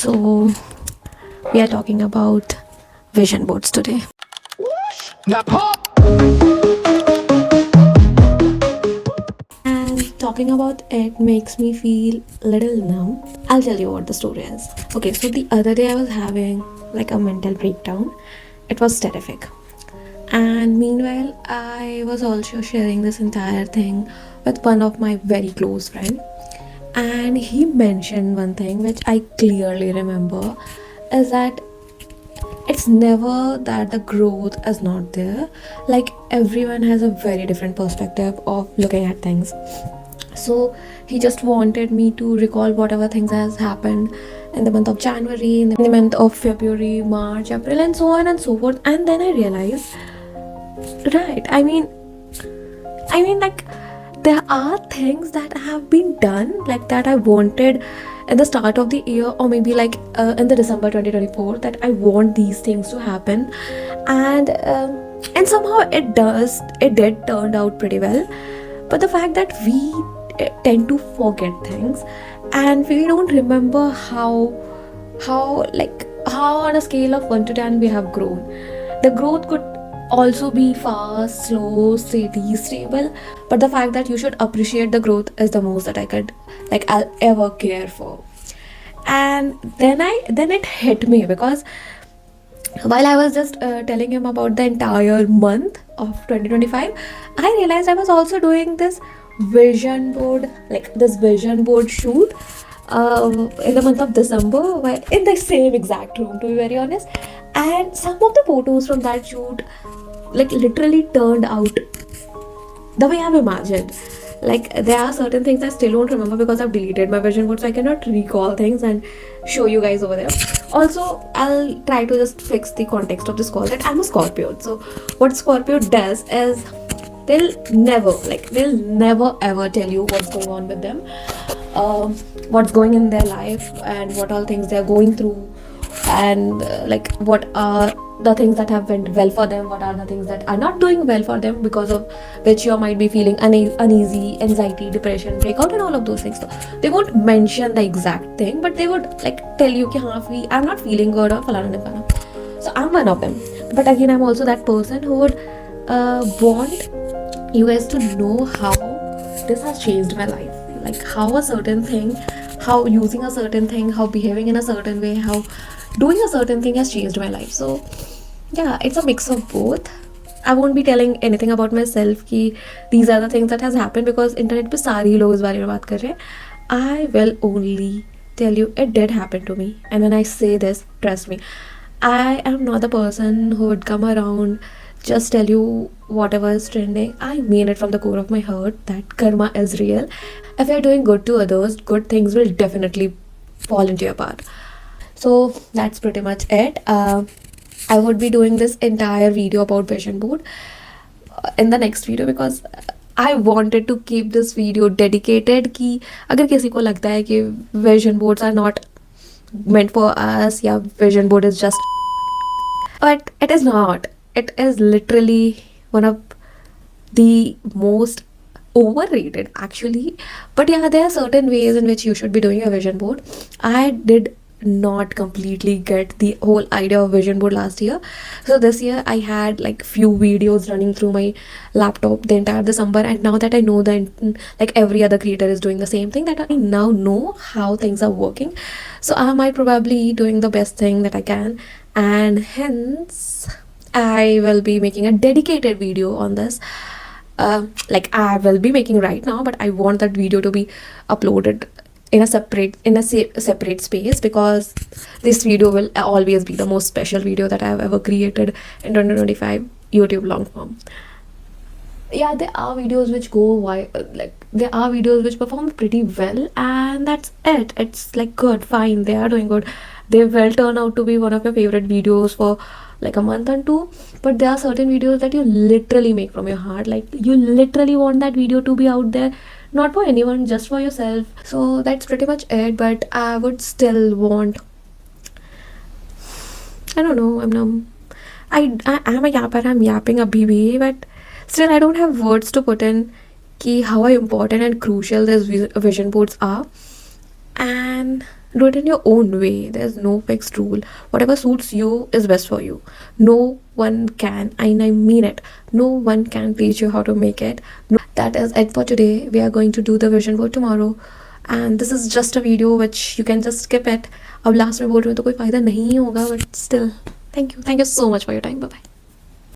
So, we are talking about vision boards today. Now pop. And talking about it makes me feel little numb. I'll tell you what the story is. Okay, so the other day I was having like a mental breakdown. It was terrific. And meanwhile, I was also sharing this entire thing with one of my very close friends. And he mentioned one thing which I clearly remember is that it's never that the growth is not there. Like everyone has a very different perspective of looking at things. So he just wanted me to recall whatever things has happened in the month of January, in the month of February, March, April, and so on and so forth. And then I realized, right, like there are things that have been done like that I wanted at the start of the year, or maybe like in the December 2024, that I want these things to happen, and somehow it did turned out pretty well. But the fact that we tend to forget things, and we don't remember how on a scale of 1 to 10 we have grown. The growth could also be fast, slow, steady, stable, but the fact that you should appreciate the growth is the most that I'll ever care for. And then it hit me, because while I was just telling him about the entire month of 2025, I realized I was also doing this vision board shoot in the month of December, in the same exact room, to be very honest. And some of the photos from that shoot like literally turned out the way I've imagined. Like there are certain things I still don't remember because I've deleted my vision board, so I cannot recall things and show you guys over there. Also, I'll try to just fix the context of this call that I'm a Scorpio. So what Scorpio does is they'll never ever tell you what's going on with them, what's going in their life, and what all things they're going through, and like what are the things that have went well for them, what are the things that are not doing well for them, because of which you might be feeling uneasy, anxiety, depression, breakout, and all of those things. So they won't mention the exact thing, but they would like tell you ki I'm not feeling good, or falana nifana. So I'm one of them. But again, I'm also that person who would want you guys to know how this has changed my life, like how a certain thing, how using a certain thing, how behaving in a certain way, how doing a certain thing has changed my life. So yeah, it's a mix of both. I won't be telling anything about myself ki these are the things that has happened, because internet पे सारी लोग इस बारे में बात कर रहे हैं. I will only tell you it did happen to me, and when I say this, trust me, I am not the person who would come around just tell you whatever is trending. I mean it from the core of my heart that karma is real. If you're doing good to others, good things will definitely fall into your path. So that's pretty much it. I would be doing this entire video about vision board in the next video, because I wanted to keep this video dedicated कि अगर किसी को लगता है कि vision boards are not meant for us, या vision board is just, but it is not. It is literally one of the most overrated actually. But yeah, there are certain ways in which you should be doing a vision board. I did not completely get the whole idea of vision board last year, so this year I had like few videos running through my laptop the entire December, and now that I know that like every other creator is doing the same thing, that I now know how things are working, so I might probably doing the best thing that I can, and hence I will be making a dedicated video on this. Like I will be making right now, but I want that video to be uploaded in a separate space, because this video will always be the most special video that I have ever created in 2025 YouTube long form. Yeah, there are videos which there are videos which perform pretty well, and that's it. It's like good, fine, they are doing good. They will turn out to be one of your favorite videos for like a month or two, but there are certain videos that you literally make from your heart, like you literally want that video to be out there, not for anyone, just for yourself. So that's pretty much it. But I would still want, I don't know, I'm numb. I am a yapper, I'm yapping abhi bhi, but still I don't have words to put in ki how important and crucial these vision boards are. and do it in your own way. There's no fixed rule. Whatever suits you is best for you. No one can, and I mean it, no one can teach you how to make it. That is it for today. We are going to do the vision board tomorrow, and this is just a video which you can just skip it. अब last में बोल रही हूँ तो कोई फायदा नहीं होगा, but still, thank you so much for your time. Bye bye.